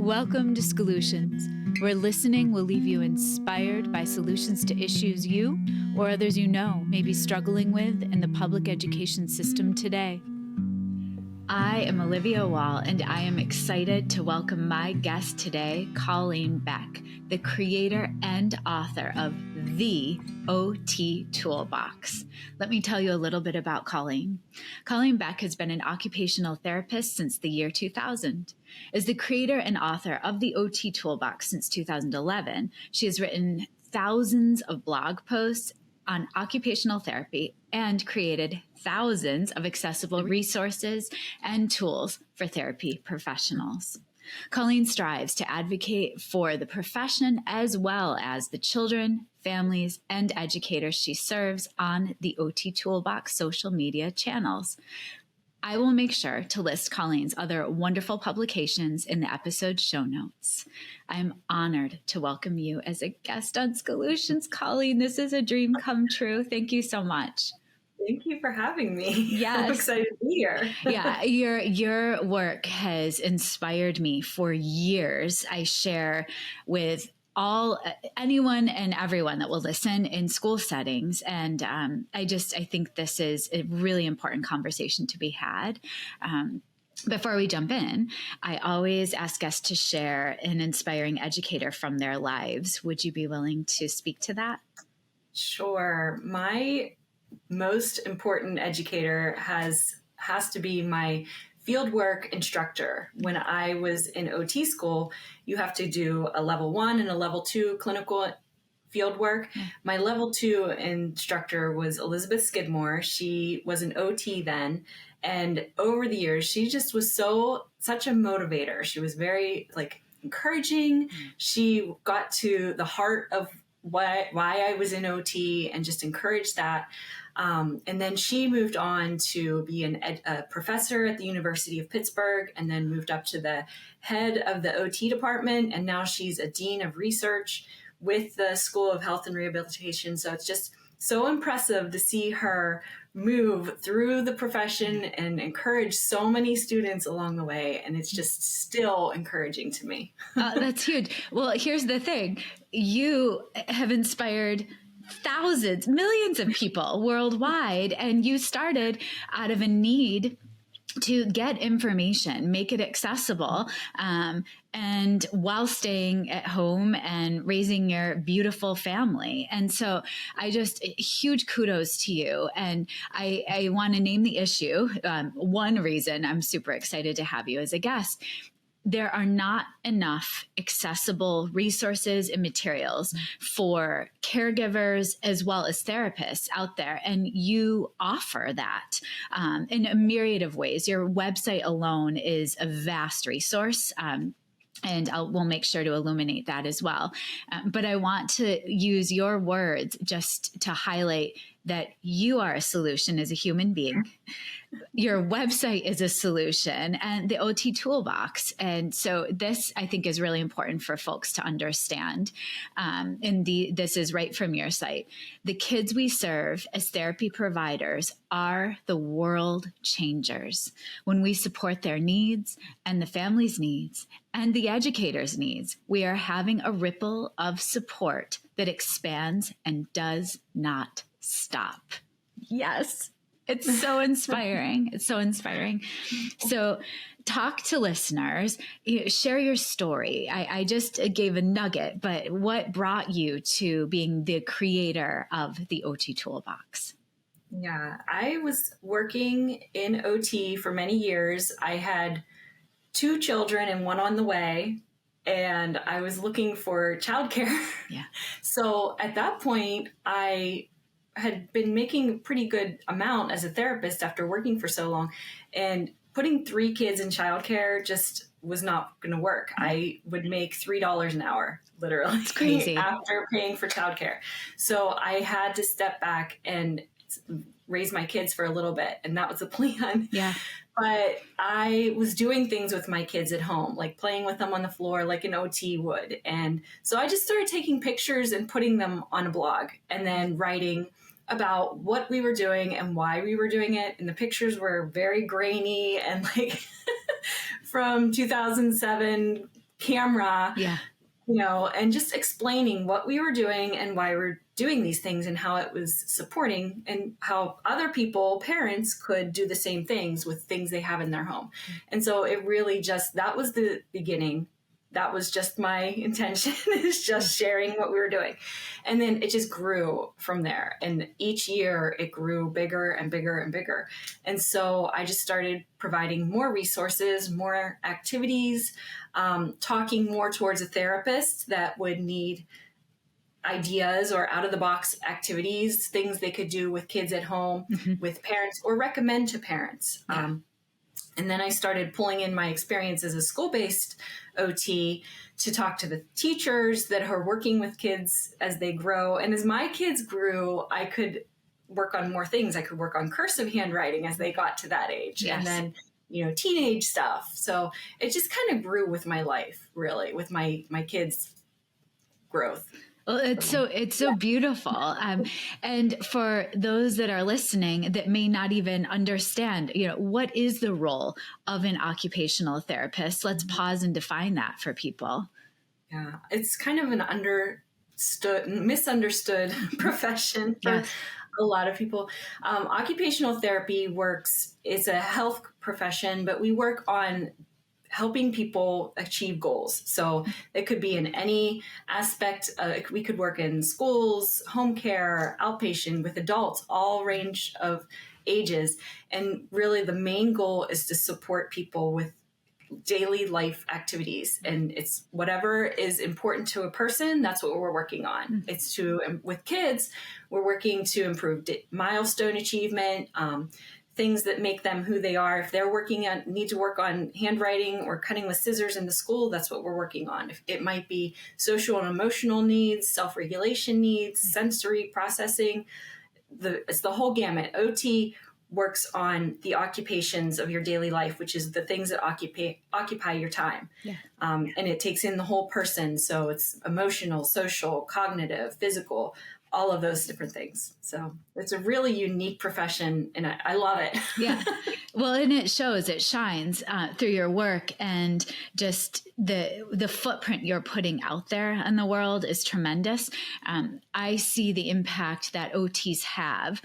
Welcome to Solutions, where listening will leave you inspired by solutions to issues you or others you know may be struggling with in the public education system today. I am Olivia Wall, and I am excited to welcome my guest today, Colleen Beck, the creator and author of the OT Toolbox. Let me tell you a little bit about Colleen. Colleen Beck has been an occupational therapist since the year 2000. As the creator and author of the OT Toolbox since 2011, she has written thousands of blog posts on occupational therapy and created thousands of accessible resources and tools for therapy professionals. Colleen strives to advocate for the profession as well as the children, families, and educators she serves on the OT Toolbox social media channels. I will make sure to list Colleen's other wonderful publications in the episode show notes. I'm honored to welcome you as a guest on Solutions, Colleen. This is a dream come true. Thank you so much. Thank you for having me. Yes. I'm excited to be here. Yeah, your work has inspired me for years. I share with anyone and everyone that will listen in school settings. And I think this is a really important conversation to be had. Before we jump in, I always ask guests to share an inspiring educator from their lives. Would you be willing to speak to that? Sure. My most important educator has to be my fieldwork instructor. When I was in OT school, you have to do a level 1 and a level 2 clinical field work. My level 2 instructor was Elizabeth Skidmore. She was an OT then. And over the years, she just was such a motivator. She was very encouraging. She got to the heart of why I was in OT and just encouraged that. And then she moved on to be a professor at the University of Pittsburgh, and then moved up to the head of the OT department. And now she's a dean of research with the School of Health and Rehabilitation. So it's just so impressive to see her move through the profession and encourage so many students along the way. And it's just still encouraging to me. That's huge. Well, here's the thing. You have inspired thousands, millions of people worldwide, and you started out of a need to get information, make it accessible, and while staying at home and raising your beautiful family. And so huge kudos to you. And I want to name the issue. One reason I'm super excited to have you as a guest: there are not enough accessible resources and materials for caregivers as well as therapists out there. And you offer that in a myriad of ways. Your website alone is a vast resource. And we'll make sure to illuminate that as well. But I want to use your words just to highlight that you are a solution as a human being. Your website is a solution, and the OT Toolbox. And so this, I think, is really important for folks to understand. This is right from your site. The kids we serve as therapy providers are the world changers. When we support their needs and the family's needs and the educators' needs, we are having a ripple of support that expands and does not stop. Yes. It's so inspiring. It's so inspiring. So talk to listeners, share your story. I just gave a nugget, but what brought you to being the creator of the OT Toolbox? Yeah, I was working in OT for many years. I had 2 children and 1 on the way, and I was looking for childcare. Yeah. So at that point, I had been making a pretty good amount as a therapist after working for so long, and putting 3 kids in childcare just was not going to work. I would make $3 an hour, literally. It's crazy. After paying for childcare. So I had to step back and raise my kids for a little bit. And that was the plan. Yeah. But I was doing things with my kids at home, like playing with them on the floor like an OT would. And so I just started taking pictures and putting them on a blog, and then writing about what we were doing and why we were doing it. And the pictures were very grainy and from 2007 camera, Yeah. And just explaining what we were doing and why we're doing these things and how it was supporting and how other people, parents, could do the same things with things they have in their home. And so it really that was the beginning. That was just my intention, is just sharing what we were doing. And then it just grew from there. And each year it grew bigger and bigger and bigger. And so I just started providing more resources, more activities, talking more towards a therapist that would need ideas or out of the box activities, things they could do with kids at home, with parents, or recommend to parents. And then I started pulling in my experience as a school-based OT to talk to the teachers that are working with kids as they grow. And as my kids grew, I could work on more things. I could work on cursive handwriting as they got to that age. Yes. And then, teenage stuff. So it just kind of grew with my life, really, with my kids' growth. Well, it's so beautiful. And for those that are listening that may not even understand, what is the role of an occupational therapist? Let's pause and define that for people. Yeah, it's kind of an misunderstood profession for a lot of people. Occupational therapy is a health profession, but we work on helping people achieve goals. So it could be in any aspect. We could work in schools, home care, outpatient, with adults, all range of ages. And really the main goal is to support people with daily life activities. And it's whatever is important to a person, that's what we're working on. It's with kids, we're working to improve milestone achievement, things that make them who they are. If they're need to work on handwriting or cutting with scissors in the school, that's what we're working on. It might be social and emotional needs, self-regulation needs, sensory processing. It's the whole gamut. OT works on the occupations of your daily life, which is the things that occupy your time. Yeah. And it takes in the whole person. So it's emotional, social, cognitive, physical, all of those different things. So it's a really unique profession, and I love it. Yeah. Well, and it shines through your work, and just the footprint you're putting out there in the world is tremendous. I see the impact that OTs have,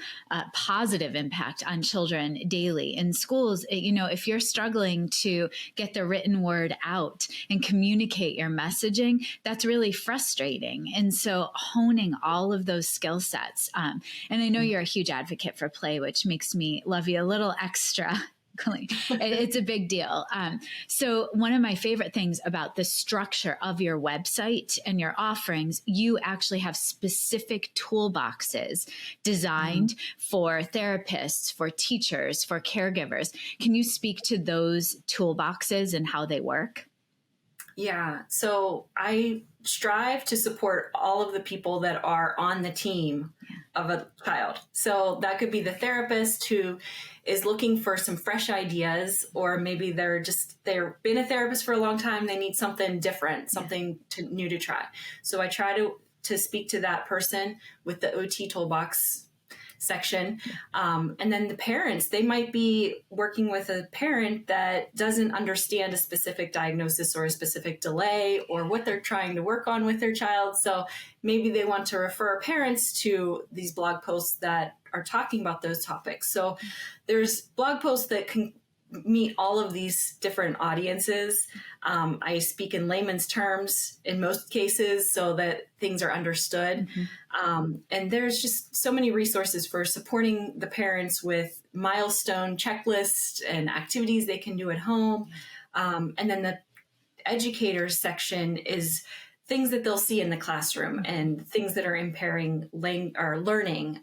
positive impact on children daily in schools. If you're struggling to get the written word out and communicate your messaging, that's really frustrating. And so honing all of those skill sets, and I know you're a huge advocate for play, which makes me love you a little extra. Colleen. It's a big deal. So one of my favorite things about the structure of your website and your offerings, you actually have specific toolboxes designed for therapists, for teachers, for caregivers. Can you speak to those toolboxes and how they work? Yeah. So I strive to support all of the people that are on the team of a child. So that could be the therapist who is looking for some fresh ideas, or maybe they've been a therapist for a long time. They need something different, something new to try. So I try to speak to that person with the OT Toolbox section. And then the parents, they might be working with a parent that doesn't understand a specific diagnosis or a specific delay or what they're trying to work on with their child. So maybe they want to refer parents to these blog posts that are talking about those topics. So there's blog posts that can meet all of these different audiences. I speak in layman's terms in most cases so that things are understood. And there's just so many resources for supporting the parents with milestone checklists and activities they can do at home. And then the educators section is things that they'll see in the classroom and things that are impairing learning.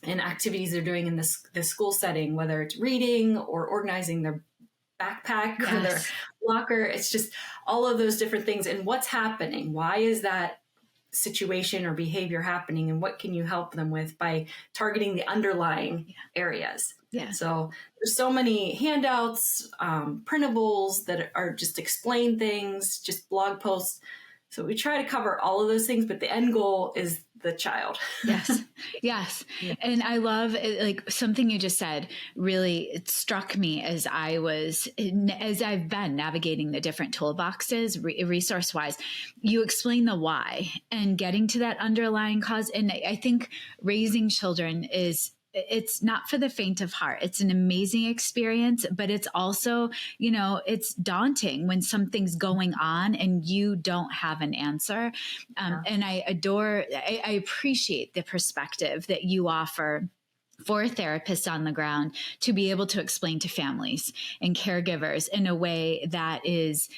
And activities they're doing in the school setting, whether it's reading or organizing their backpack or their locker. It's just all of those different things. And what's happening? Why is that situation or behavior happening? And what can you help them with by targeting the underlying areas? Yeah. So there's so many handouts, printables that are just explain things, just blog posts. So we try to cover all of those things, but the end goal is the child. Yes. Yes. Yeah. And I love it, like something you just said really, it struck me as as I've been navigating the different toolboxes resource wise. You explain the why and getting to that underlying cause. And I think raising children it's not for the faint of heart. It's an amazing experience, but it's also, it's daunting when something's going on and you don't have an answer. And I appreciate the perspective that you offer for a therapist on the ground to be able to explain to families and caregivers in a way that is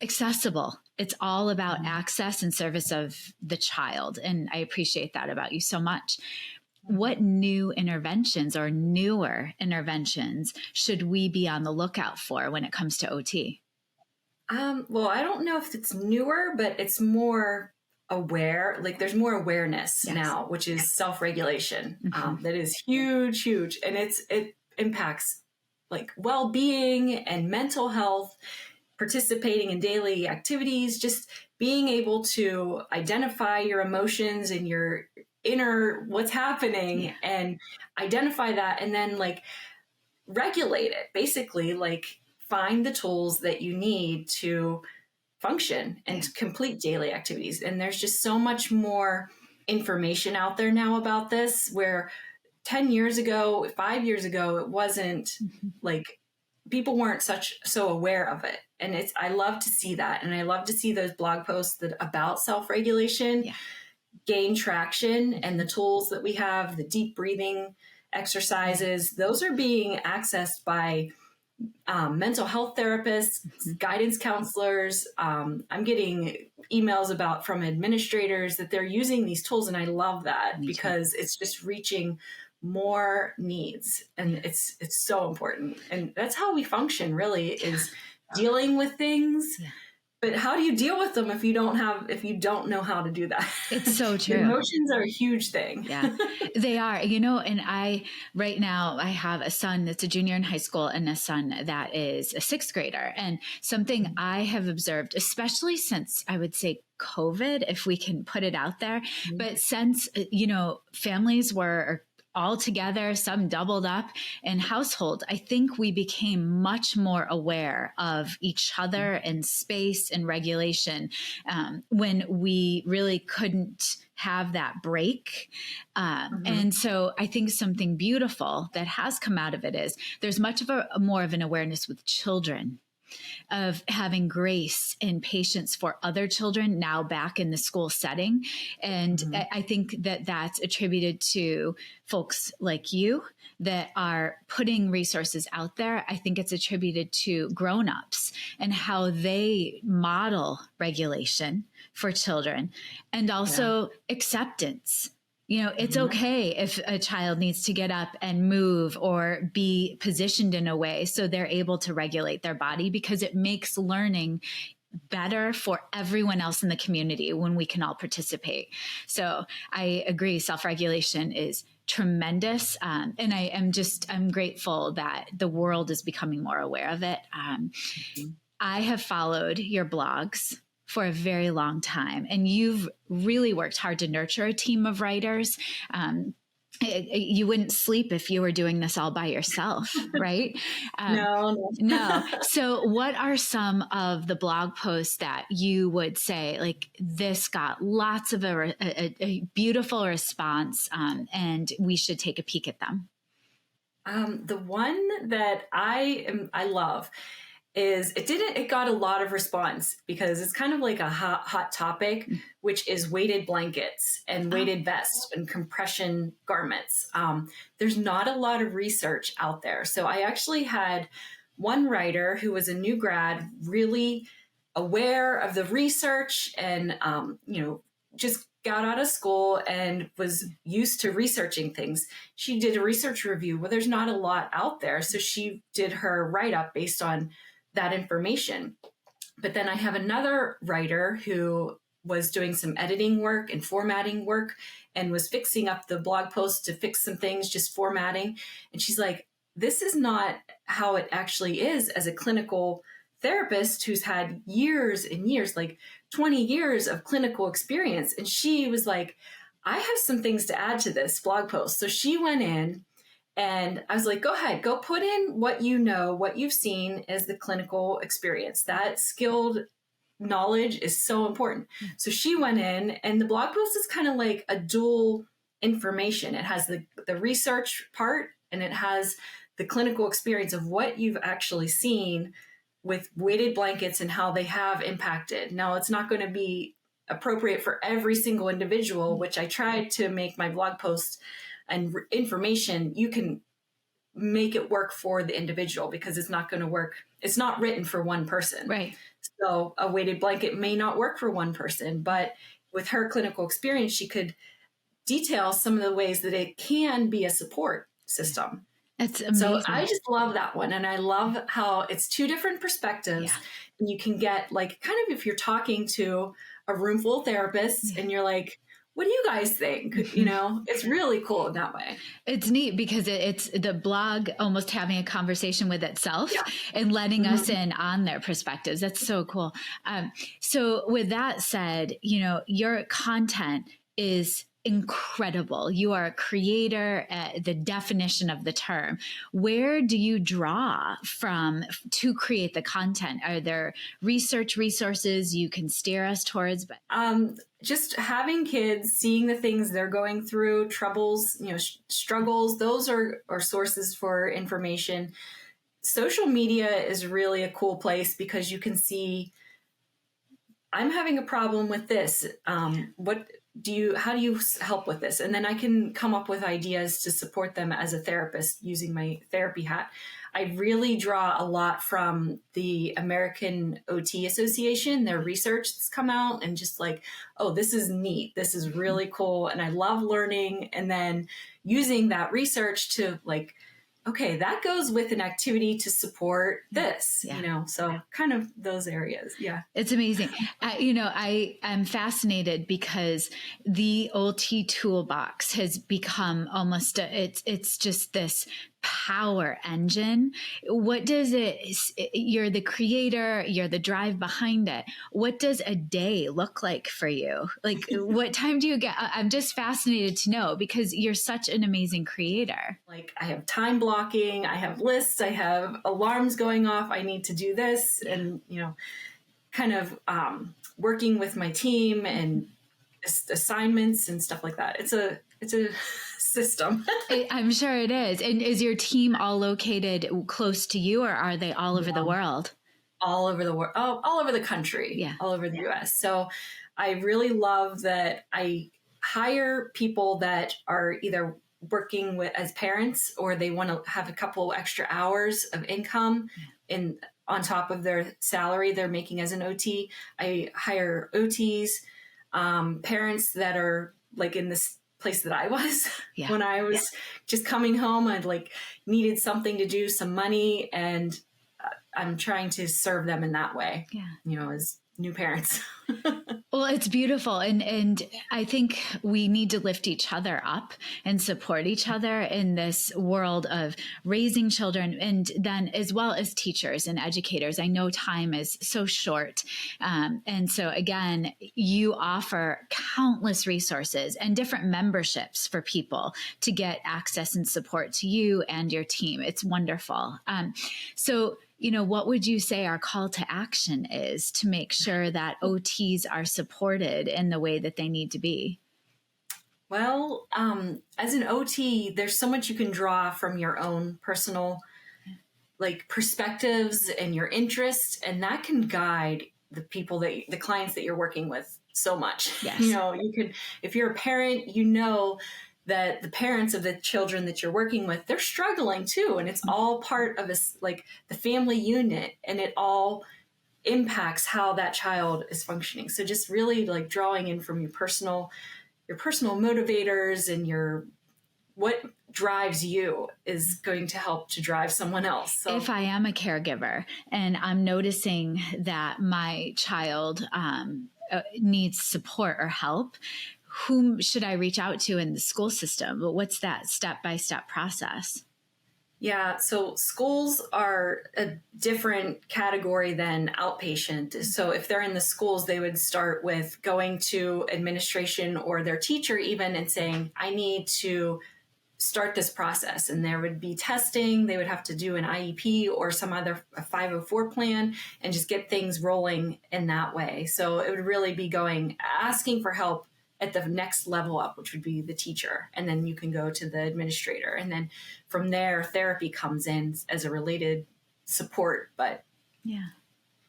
accessible. It's all about access and service of the child. And I appreciate that about you so much. What new interventions or newer interventions should we be on the lookout for when it comes to OT? Well, I don't know if it's newer, but it's more aware. Like there's more awareness now, which is self-regulation. That is huge, huge. And it impacts like well-being and mental health, participating in daily activities, just being able to identify your emotions and your inner what's happening and identify that, and then like regulate it, basically like find the tools that you need to function and complete daily activities. And there's just so much more information out there now about this, where 10 years ago, 5 years ago, it wasn't like people weren't so aware of it. And I love to see that. And I love to see those blog posts about self-regulation gain traction, and the tools that we have, the deep breathing exercises, those are being accessed by mental health therapists, guidance counselors. I'm getting emails from administrators that they're using these tools. And I love that because it's just reaching more needs, and it's so important. And that's how we function really, is dealing with things. But how do you deal with them if you don't know how to do that? It's so true. Emotions are a huge thing. Yeah, they are, and right now I have a son that's a junior in high school and a son that is a sixth grader. And something I have observed, especially since I would say COVID, if we can put it out there, but since, families were all together, some doubled up in household, I think we became much more aware of each other and space and regulation when we really couldn't have that break. And so I think something beautiful that has come out of it is there's much of more of an awareness with children, of having grace and patience for other children now back in the school setting. And I think that that's attributed to folks like you that are putting resources out there. I think it's attributed to grownups and how they model regulation for children, and also acceptance. It's okay if a child needs to get up and move or be positioned in a way so they're able to regulate their body, because it makes learning better for everyone else in the community when we can all participate. So I agree, self-regulation is tremendous. And I'm grateful that the world is becoming more aware of it. I have followed your blogs for a very long time, and you've really worked hard to nurture a team of writers. You wouldn't sleep if you were doing this all by yourself, right? No. So what are some of the blog posts that you would say, like, this got lots of a beautiful response, and we should take a peek at them? The one that I love is it got a lot of response because it's kind of like a hot topic, which is weighted blankets and weighted vests and compression garments. There's not a lot of research out there. So I actually had one writer who was a new grad, really aware of the research and, just got out of school and was used to researching things. She did a research review. Well, there's not a lot out there. So she did her write-up based on that information. But then I have another writer who was doing some editing work and formatting work and was fixing up the blog post to fix some things, just formatting. And she's like, this is not how it actually is as a clinical therapist who's had years and years, like 20 years of clinical experience. And she was like, I have some things to add to this blog post. So she went in and I was like, go ahead, go put in what you know, what you've seen as the clinical experience. That skilled knowledge is so important. So she went in, and the blog post is kind of like a dual information. It has the research part, and it has the clinical experience of what you've actually seen with weighted blankets and how they have impacted. Now, it's not going to be appropriate for every single individual, which I tried to make my blog post and information. You can make it work for the individual because it's not going to work. It's not written for one person. Right. So a weighted blanket may not work for one person, but with her clinical experience, she could detail some of the ways that it can be a support system. That's amazing. So I just love that one. And I love how it's two different perspectives. Yeah. And you can get like, kind of if you're talking to a room full of therapists and you're like, what do you guys think? You know, it's really cool in that way. It's neat because it's the blog almost having a conversation with itself and letting us in on their perspectives. That's so cool. So with that said, you know, your content is incredible. You are a creator, the definition of the term. Where do you draw from to create the content? Are there research resources you can steer us towards? Just having kids, seeing the things they're going through, troubles, you know, struggles, those are sources for information. Social media is really a cool place because you can see, I'm having a problem with this. How do you help with this? And then I can come up with ideas to support them as a therapist using my therapy hat. I really draw a lot from the American OT Association, their research that's come out, and just like, oh, this is neat. This is really cool. And I love learning. And then using that research to like, okay, that goes with an activity to support this, you know, so kind of those areas. Yeah. It's amazing. I'm fascinated because the OT Toolbox has become almost, it's just this power engine. What does you're the creator, you're the drive behind it. What does a day look like for you? Like what time do you get? I'm just fascinated to know because you're such an amazing creator. Like I have time blocking, I have lists, I have alarms going off. I need to do this and, you know, kind of working with my team and assignments and stuff like that. It's a system. I'm sure it is. And is your team all located close to you or are they all over the world? All over the world, all over the country, all over the US. So I really love that I hire people that are either working with as parents or they want to have a couple extra hours of income on top of their salary they're making as an OT. I hire OTs, parents that are like in this place that I was when I was just coming home. I'd like needed something to do, some money, and I'm trying to serve them in that way, you know, as new parents. Well, it's beautiful. And I think we need to lift each other up and support each other in this world of raising children. And then as well as teachers and educators, I know time is so short. And so again, you offer countless resources and different memberships for people to get access and support to you and your team. It's wonderful. So, you know, what would you say our call to action is to make sure that OTs are supported in the way that they need to be? Well, as an OT, there's so much you can draw from your own personal like perspectives and your interests, and that can guide the clients that you're working with so much. Yes. You know, you could, if you're a parent, you know that the parents of the children that you're working with, they're struggling too. And it's all part of like the family unit, and it all impacts how that child is functioning. So just really like drawing in from your personal motivators and what drives you is going to help to drive someone else. So if I am a caregiver and I'm noticing that my child needs support or help, whom should I reach out to in the school system? What's that step-by-step process? Yeah, so schools are a different category than outpatient. So if they're in the schools, they would start with going to administration or their teacher even and saying, I need to start this process. And there would be testing, they would have to do an IEP or some other a 504 plan and just get things rolling in that way. So it would really be asking for help at the next level up, which would be the teacher. And then you can go to the administrator. And then from there, therapy comes in as a related support. But Yeah.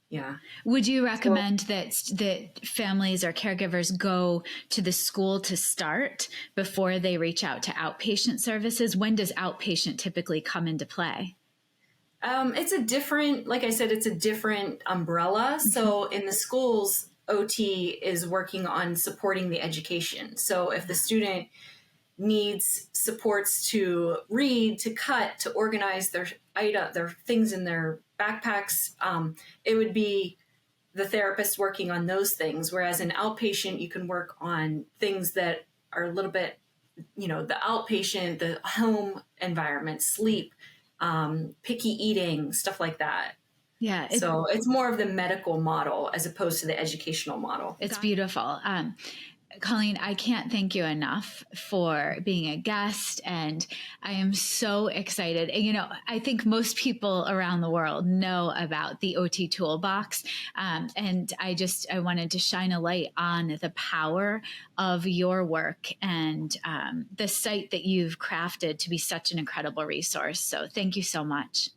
yeah. Would you recommend that families or caregivers go to the school to start before they reach out to outpatient services? When does outpatient typically come into play? It's a different, like I said, it's a different umbrella. So in the schools, OT is working on supporting the education. So if the student needs supports to read, to cut, to organize their things in their backpacks, it would be the therapist working on those things. Whereas in outpatient, you can work on things that are a little bit, the outpatient, the home environment, sleep, picky eating, stuff like that. Yeah. So it's more of the medical model as opposed to the educational model. It's beautiful. Colleen, I can't thank you enough for being a guest, and I am so excited. I think most people around the world know about the OT Toolbox, and I wanted to shine a light on the power of your work and the site that you've crafted to be such an incredible resource. So thank you so much.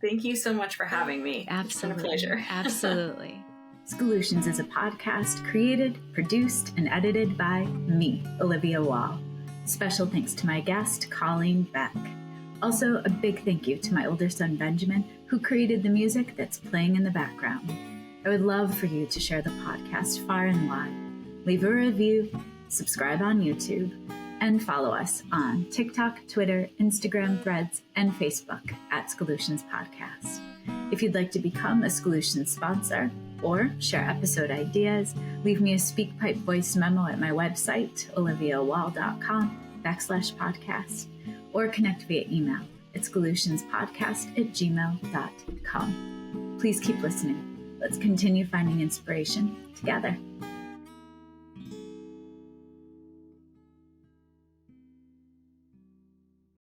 Thank you so much for having me. Absolutely. It's been a pleasure. Absolutely. Scholutions is a podcast created, produced, and edited by me, Olivia Wall. Special thanks to my guest, Colleen Beck. Also, a big thank you to my older son, Benjamin, who created the music that's playing in the background. I would love for you to share the podcast far and wide. Leave a review, subscribe on YouTube, and follow us on TikTok, Twitter, Instagram, Threads, and Facebook at Scholutions Podcast. If you'd like to become a Scholutions sponsor or share episode ideas, leave me a SpeakPipe voice memo at my website, oliviawall.com/podcast, or connect via email at scholutionspodcast@gmail.com. Please keep listening. Let's continue finding inspiration together.